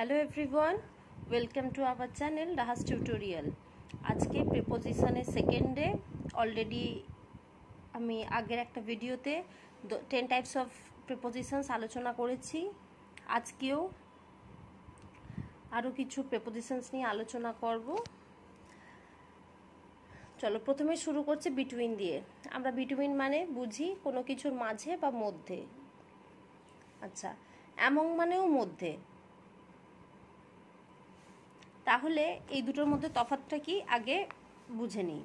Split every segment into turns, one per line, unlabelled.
Hello everyone, welcome to our channel Rahas tutorial. আজকে প্রিপোজিশনের সেকেন্ডে অলরেডি আমি আগের একটা ভিডিওতে 10 টাইপস অফ প্রিপোজিশনস আলোচনা করেছি। আজকেও আরও কিছু প্রিপোজিশনস নিয়ে আলোচনা করব। চলো প্রথমে শুরু করছি বিটুইন দিয়ে। আমরা বিটুইন মানে বুঝি কোনো কিছুর মাঝে বা মধ্যে। আচ্ছা, অ্যামং মানেও মধ্যে। তাহলে এই দুটোর মধ্যে তফাৎটা কি আগে বুঝে নিই।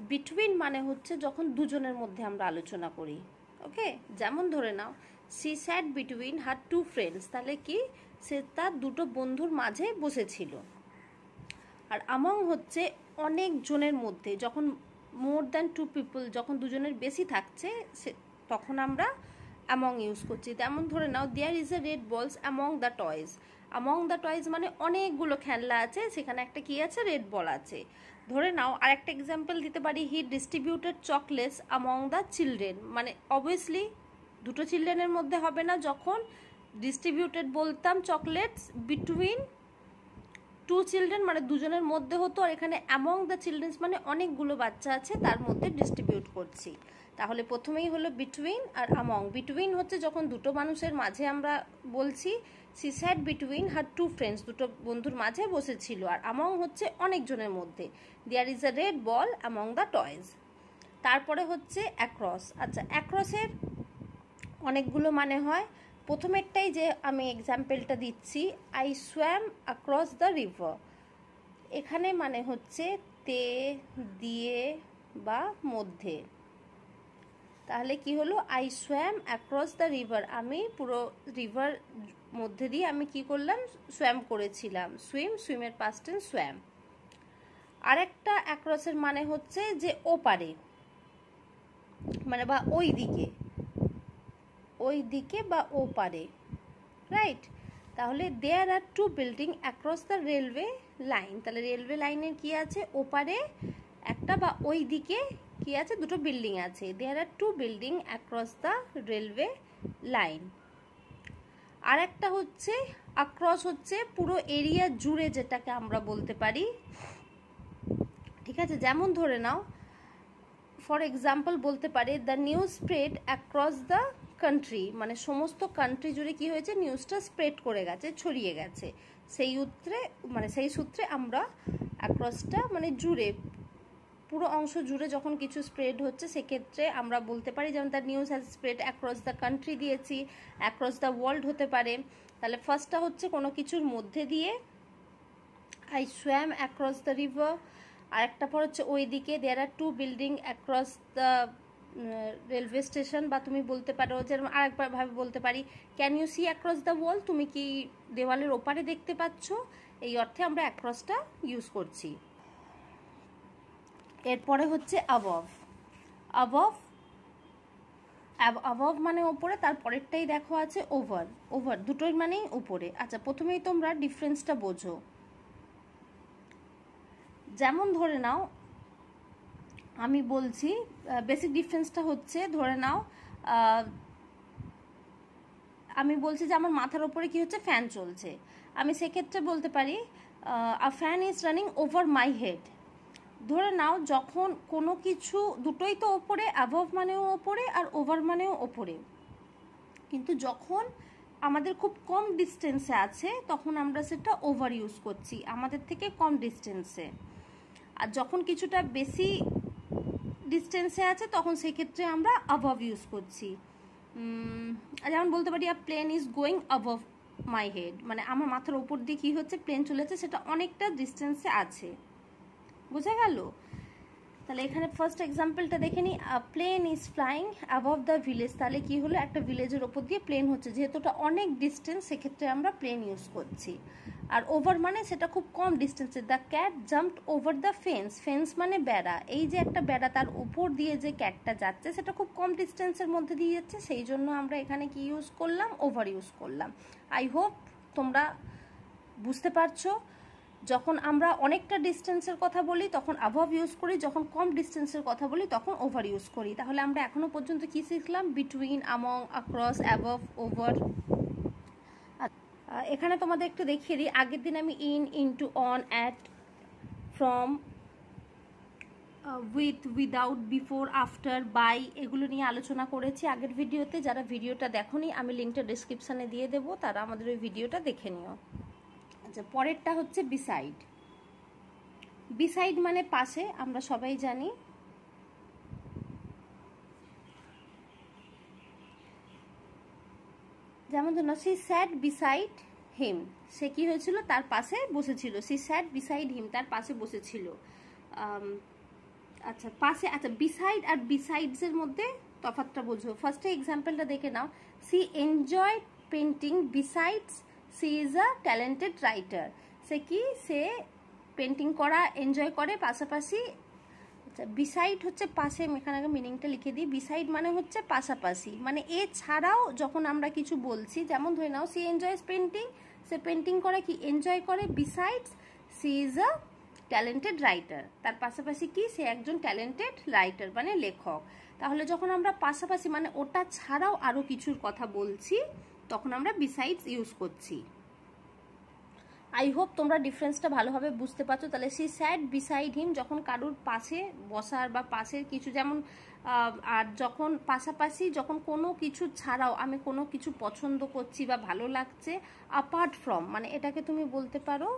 বিটুইন মানে হচ্ছে যখন দুজনের মধ্যে আমরা আলোচনা করি। ওকে, যেমন ধরে নাও C sat between her two friends, তাহলে কি সে তার দুটো বন্ধুর মাঝে বসেছিল। আর আমং হচ্ছে অনেক জনের মধ্যে, যখন মোর দ্যান টু পিপল, যখন দুজনের বেশি থাকছে তখন আমরা অ্যামং ইউজ করছি। তেমন ধরে নাও there is a red balls among the toys. Among the toys মানে অনেকগুলো খেলনা আছে, সেখানে একটা কি আছে, রেড বল আছে। ধরে নাও আরেকটা এক্সাম্পল দিতে পারি, he distributed chocolates among the children, মানে অবভিয়াসলি দুটো চিলড্রেনের মধ্যে হবে না। যখন ডিস্ট্রিবিউটেড বলতাম চকলেটস বিটুইন টু চিলড্রেন মানে দুজনের মধ্যে হতো, আর এখানে অ্যামং দ্য চিলড্রেন্স মানে অনেকগুলো বাচ্চা আছে তার মধ্যে ডিস্ট্রিবিউট করছি। তাহলে প্রথমেই হলো বিটুইন আর অ্যামং। বিটুইন হচ্ছে যখন দুটো মানুষের মাঝে আমরা বলছি she sat between her two friends, দুটো বন্ধুর মাঝে বসেছিল। আর অ্যামং হচ্ছে অনেকজনের মধ্যে, there is a red ball among the toys. তারপরে হচ্ছে অ্যাক্রস। আচ্ছা, অ্যাক্রসের অনেকগুলো মানে হয়। প্রথমেরটাই যে আমি এক্সাম্পলটা দিচ্ছি, I swam across the river, এখানে মানে হচ্ছে তে, দিয়ে বা মধ্যে। তাহলে কি হলো, I swam across the river, আমি পুরো রিভার মধ্যে দিয়ে আমি কি করলাম, সোয়াম করেছিলাম। সুইমের পাস্ট টেন্স সোয়াম। আরেকটা অ্যাক্রসের মানে হচ্ছে যে ওপারে, মানে বা ওই দিকে, ওই দিকে বা ওপারে, রাইট। তাহলে there are two building across the railway line, তাহলে রেলওয়ে লাইনের কি আছে, ওপারে একটা বা ওই দিকে কি আছে, দুটো বিল্ডিং আছে। There are two building across the railway line. আর একটা হচ্ছে অ্যাক্রস, হচ্ছে পুরো এরিয়া জুড়ে, যেটাকে আমরা বলতে পারি। ঠিক আছে, যেমন ধরে নাও ফর এক্সাম্পল বলতে পারে the news spread across the country, মানে সমস্ত কান্ট্রি জুড়ে কি হয়েছে, নিউজটা স্প্রেড করে গেছে, ছড়িয়ে গেছে। সেই সূত্রে আমরা অ্যাক্রসটা মানে জুড়ে, পুরো অংশ জুড়ে যখন কিছু স্প্রেড হচ্ছে সেক্ষেত্রে আমরা বলতে পারি, যেমন the news has spread across the country দিয়েছি, অ্যাক্রস দ্য ওয়ার্ল্ড হতে পারে। তাহলে ফার্স্টটা হচ্ছে কোনো কিছুর মধ্যে দিয়ে, I swam across the river. আরেকটা পর হচ্ছে ওই দিকে, there are two building across the railway station, বা তুমি বলতে পারো যেরকম আরেকবার ভাবে বলতে পারি, can you see across the wall, তুমি কি দেওয়ালের ওপারে দেখতে পাচ্ছ, এই অর্থে আমরা অ্যাক্রসটা ইউজ করছি। এরপরে হচ্ছে অ্যাবভ। অ্যাবভ মানে ওপরে, তার পরেরটাই দেখো আছে ওভার। ওভার দুটোই মানেই উপরে। আচ্ছা, প্রথমেই তোমরা ডিফারেন্সটা বোঝো। যেমন ধরে নাও আমি বলছি, বেসিক ডিফারেন্সটা হচ্ছে, ধরে নাও আমি বলছি যে আমার মাথার ওপরে কি হচ্ছে, ফ্যান চলছে। আমি সেক্ষেত্রে বলতে পারি a fan is running over my head. ধরে নাও যখন কোনো কিছু, দুটোই তো ওপরে, অ্যাবভ মানেও ওপরে আর ওভার মানেও ওপরে, কিন্তু যখন আমাদের খুব কম ডিস্টেন্সে আছে তখন আমরা সেটা ওভার ইউজ করছি, আমাদের থেকে কম ডিস্টেন্সে। আর যখন কিছুটা বেশি ডিস্টেন্সে আছে তখন সেক্ষেত্রে আমরা অ্যাবভ ইউজ করছি। যেমন বলতে পারি a plane is going above my head, মানে আমার মাথার ওপর দিয়ে কী হচ্ছে, প্লেন চলেছে, সেটা অনেকটা ডিস্টেন্সে আছে। বোঝা গেল? তাহলে এখানে ফার্স্ট এক্সাম্পলটা দেখে নিই, a plane is flying above the village. তাহলে কি হলো, একটা ভিলেজের ওপর দিয়ে প্লেন হচ্ছে, যেহেতু ওটা অনেক ডিস্টেন্স সেক্ষেত্রে আমরা প্লেন ইউজ করছি। আর ওভার মানে সেটা খুব কম ডিস্টেন্সে, the cat jumped over the fence. Fence মানে বেড়া, এই যে একটা বেড়া তার উপর দিয়ে যে ক্যাটটা যাচ্ছে সেটা খুব কম ডিস্টেন্সের মধ্যে দিয়ে যাচ্ছে, সেই জন্য আমরা এখানে কি ইউজ করলাম, ওভার ইউজ করলাম। আই হোপ তোমরা বুঝতে পারছো। যখন আমরা অনেকটা ডিস্টেন্সের কথা বলি তখন অ্যাবভ ইউজ করি, যখন কম ডিস্টেন্সের কথা বলি তখন ওভার ইউজ করি। তাহলে আমরা এখনো পর্যন্ত কি শিখলাম, between, among, across, above, over. এখানে তোমাদের একটু দেখিয়ে দিই, আগের দিন আমি in, into, on, at, from, with, without, before, after, by এগুলো নিয়ে আলোচনা করেছি আগের ভিডিওতে। যারা ভিডিওটা দেখোনি আমি লিঙ্কটা ডিসক্রিপশানে দিয়ে দেবো, তারা আমাদের ওই ভিডিওটা দেখে নিও। আচ্ছা, পরেরটা হচ্ছে বিসাইড। বিসাইড মানে পাশে, আমরা সবাই জানি। যেমন ধরুন, সি স্যাট বিসাইড হিম, সে কি হয়েছিল, তার পাশে বসেছিল। সি স্যাট বিসাইড হিম, তার পাশে বসেছিল। আচ্ছা, পাশে, আচ্ছা বিসাইড আর বিসাইডসের মধ্যে তফাৎটা বোঝো। ফার্স্টে এক্সাম্পলটা দেখে নাও। She enjoy painting besides she is a talented writer. সে কি, সে পেন্টিং করা এনজয় করে, পাশাপাশি। আচ্ছা, বিসাইড হচ্ছে পাশে, আমি এখানে আগে মিনিংটা লিখে দিই। বিসাইড মানে হচ্ছে পাশাপাশি, মানে এছাড়াও যখন আমরা কিছু বলছি, যেমন ধরে নাও সি এনজয়স পেন্টিং, সে পেন্টিং করে কি, এনজয় করে। Besides she is a talented writer, তার পাশাপাশি কি, সে একজন ট্যালেন্টেড রাইটার মানে লেখক। তাহলে যখন আমরা পাশাপাশি মানে ওটা ছাড়াও আরও কিছুর কথা বলছি, তখন আমরা বিসাইডস ইউজ করছি। আই হোপ তোমরা ডিফারেন্সটা ভালোভাবে বুঝতে পারছো। তাহলে সি স্যাট বিসাইড হিম, যখন কারোর পাশে বসার বা পাশের কিছু, যেমন আর যখন পাশাপাশি, যখন কোনো কিছু ছাড়াও আমি কোনো কিছু পছন্দ করছি বা ভালো লাগছে। অ্যাপার্ট ফ্রম মানে এটাকে তুমি বলতে পারো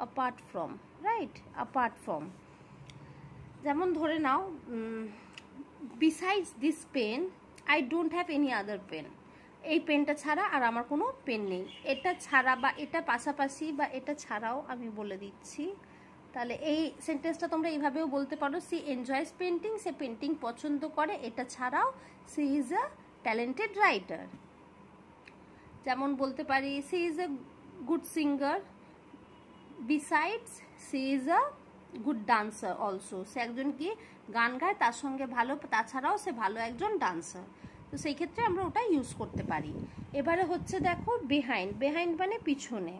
apart from, right, apart from. যেমন ধরে নাও, besides this pen I don't have any other pen, এই পেনটা ছাড়া আর আমার কোনো পেন নেই। এটা ছাড়া বা এটা পাশাপাশি বা এটা ছাড়াও আমি বলে দিচ্ছি। তাহলে এই সেন্টেন্সটা তোমরা এইভাবেও বলতে পারো, সি এনজয়স পেন্টিং, সে পেন্টিং পছন্দ করে, এটা ছাড়াও she is a talented writer. যেমন বলতে পারি, she is a good singer besides she is a good dancer also, সে একজন কি গান গায়, তার সঙ্গে ভালো, তাছাড়াও সে ভালো একজন ডান্সার। তো সেই ক্ষেত্রে আমরা ওটা ইউজ করতে পারি। এবারে হচ্ছে দেখো বিহাইন্ড। বিহাইন্ড মানে পিছনে,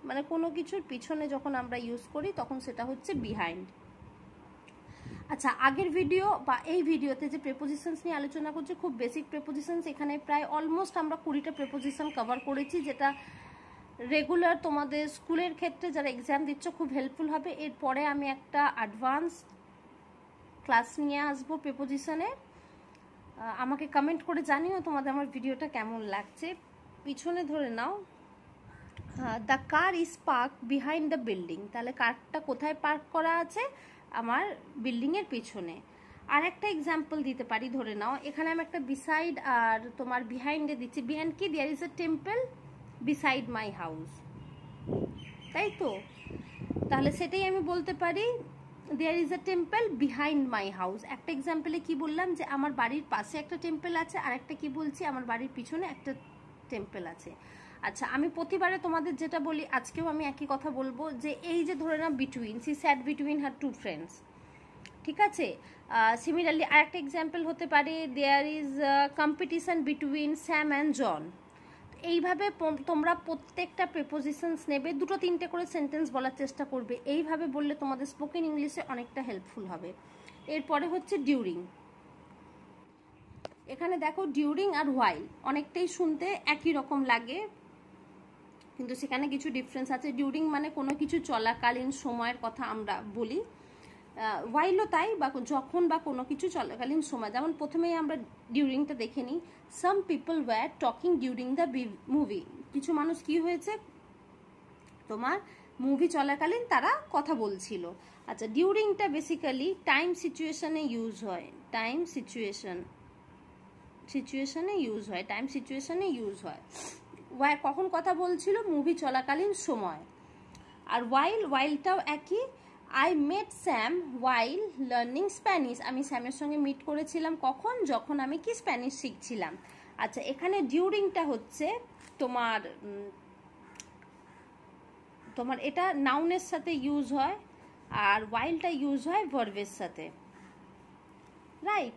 মানে কোনো কিছুর পিছনে যখন আমরা ইউজ করি তখন সেটা হচ্ছে বিহাইন্ড। আচ্ছা, আগের ভিডিও বা এই ভিডিওতে যে প্রেপোজিশনস নিয়ে আলোচনা করছি, খুব বেসিক প্রেপোজিশনস, এখানে প্রায় অলমোস্ট আমরা 20টা প্রেপোজিশন কভার করেছি, যেটা রেগুলার তোমাদের স্কুলের ক্ষেত্রে যারা এক্সাম দিচ্ছ খুব হেল্পফুল হবে। এরপরে আমি একটা অ্যাডভান্স ক্লাস নিয়ে আসবো প্রেপোজিশনে। আমাকে কমেন্ট করে জানিও তোমাদের আমার ভিডিওটা কেমন লাগছে। পিছনে ধরে নাও, the car is park behind the building, তাহলে কারটা কোথায় পার্ক করা আছে, আমার বিল্ডিংয়ের পিছনে। আর একটা এক্সাম্পল দিতে পারি, ধরে নাও এখানে আমি একটা বিসাইড আর তোমার বিহাইন্ডে দিচ্ছি। বিহাইন্ড কি, there is a temple beside my house, তাই তো। তাহলে সেটাই আমি বলতে পারি, there is a temple behind my house. একটা এক্সাম্পলে কি বললাম, যে আমার বাড়ির পাশে একটা টেম্পল আছে, আর একটা কি বলছি, আমার বাড়ির পিছনে একটা টেম্পল আছে। আচ্ছা, আমি প্রতিবারে তোমাদের যেটা বলি, আজকেও আমি একই কথা বলবো, যে এই যে ধরে নাও between, she sat between her two friends, ঠিক আছে। সিমিলারলি আরেকটা এক্সাম্পল হতে পারে, there is competition between Sam and John. এইভাবে তোমরা প্রত্যেকটা প্রেপোজিশনস নেবে, 2-3টে করে সেন্টেন্স বলার চেষ্টা করবে। এইভাবে বললে তোমাদের স্পোকেন ইংলিশে অনেকটা হেল্পফুল হবে। এরপরে হচ্ছে ডিউরিং। এখানে দেখো ডিউরিং আর হোয়াইল অনেকটাই শুনতে একই রকম লাগে, কিন্তু সেখানে কিছু ডিফারেন্স আছে। ডিউরিং মানে কোনো কিছু চলাকালীন সময়ের কথা আমরা বলি, হোয়াইলও তাই, বা যখন বা কোনো কিছু চলাকালীন সময়। যেমন প্রথমেই আমরা ডিউরিংটা দেখে নিই। সাম people were talking during the movie, কিছু মানুষ কি হয়েছে, তোমার মুভি চলাকালীন তারা কথা বলছিল। আচ্ছা, ডিউরিংটা বেসিক্যালি টাইম সিচুয়েশনে ইউজ হয়, টাইম সিচুয়েশনে ইউজ হয়, টাইম সিচুয়েশনে ইউজ হয়। কখন কথা বলছিল, মুভি চলাকালীন সময়। আর ওয়াইলটাও একই। I met Sam while learning Spanish, আমি স্যামের সঙ্গে মিট করেছিলাম কখন, যখন আমি কি স্প্যানিশ শিখছিলাম। আচ্ছা, এখানে ডিউরিংটা হচ্ছে তোমার এটা নাউনের সাথে ইউজ হয়, আর ওয়াইলটা ইউজ হয় ভার্বের সাথে, রাইট।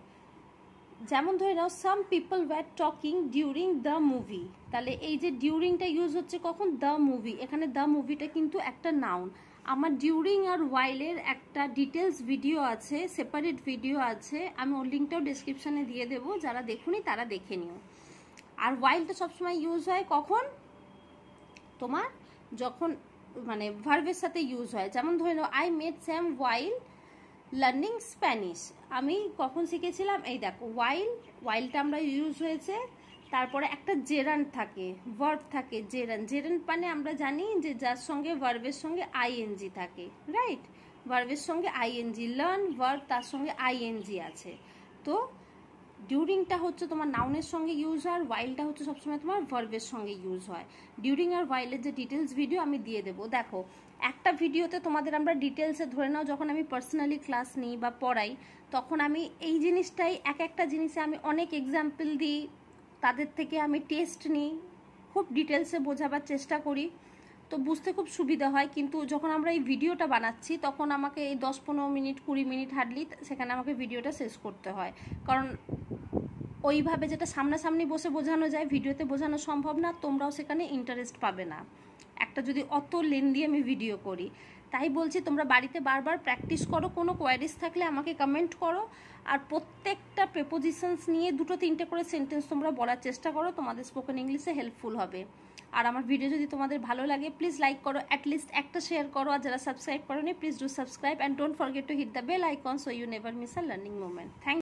যেমন ধরে নাও some people were talking during the movie, তাহলে এই যে ডিউরিংটা ইউজ হচ্ছে কখন, দ্য মুভি। এখানে দ্য মুভিটা কিন্তু একটা নাউন। আমার ডিউরিং আর ওয়াইলের একটা ডিটেলস ভিডিও আছে, সেপারেট ভিডিও আছে, আমি ওর লিঙ্কটাও ডেসক্রিপশানে দিয়ে দেবো, যারা দেখুনি তারা দেখে নিও। আর ওয়াইলটা সবসময় ইউজ হয় কখন, তোমার যখন মানে ভার্বের সাথে ইউজ হয়। যেমন ধরে now I met Sam while learning Spanish, আমি কখন শিখেছিলাম, এই দেখো ওয়াইলটা আমরা ইউজ হয়েছে, তারপরে একটা জেরান্ড থাকে, ভার্ব থাকে জেরান্ড মানে আমরা জানি যে যার সঙ্গে ভার্বের সঙ্গে আইএনজি থাকে, রাইট, ভার্বের সঙ্গে আইএনজি, লার্ন ভার্ব তার সঙ্গে আইএনজি আছে। তো ডিউরিংটা হচ্ছে তোমার নাউনের সঙ্গে ইউজ হয়, আর ওয়াইলটা হচ্ছে সবসময় তোমার ভার্বের সঙ্গে ইউজ হয়। ডিউরিং আর ওয়াইলের যে ডিটেলস ভিডিও আমি দিয়ে দেবো। দেখো একটা ভিডিওতে তোমাদের আমরা ডিটেলসে ধরে নাও যখন আমি পার্সোনালি ক্লাস নিই বা পড়াই, তখন আমি এই জিনিসটাই একটা জিনিসে আমি অনেক এক্সাম্পল দিই, তাদের থেকে আমি টেস্ট নিই, খুব ডিটেলসে বোঝাবার চেষ্টা করি, তো বুঝতে খুব সুবিধা হয়। কিন্তু যখন আমরা এই ভিডিওটা বানাচ্ছি তখন আমাকে এই 10-15 মিনিট 20 মিনিট হার্ডলি সেখানে আমাকে ভিডিওটা শেষ করতে হয়, কারণ ওইভাবে যেটা সামনাসামনি বসে বোঝানো যায় ভিডিওতে বোঝানো সম্ভব না, তোমরাও সেখানে ইন্টারেস্ট পাবে না একটা যদি অত লেন্দি আমি ভিডিও করি। তাই বলছি তোমরা বাড়িতে বারবার প্র্যাকটিস করো, কোনো কোয়ারিজ থাকলে আমাকে কমেন্ট করো, আর প্রত্যেকটা প্রেপোজিশনস নিয়ে 2-3টে করে সেন্টেন্স তোমরা বলার চেষ্টা করো, তোমাদের স্পোকেন ইংলিশে হেল্পফুল হবে। আর আমার ভিডিও যদি তোমাদের ভালো লাগে প্লিজ লাইক করো, অ্যাটলিস্ট একটা শেয়ার করো, আর যারা সাবস্ক্রাইব করোনি please do subscribe and don't forget to hit the bell icon so you never miss a learning moment. Thank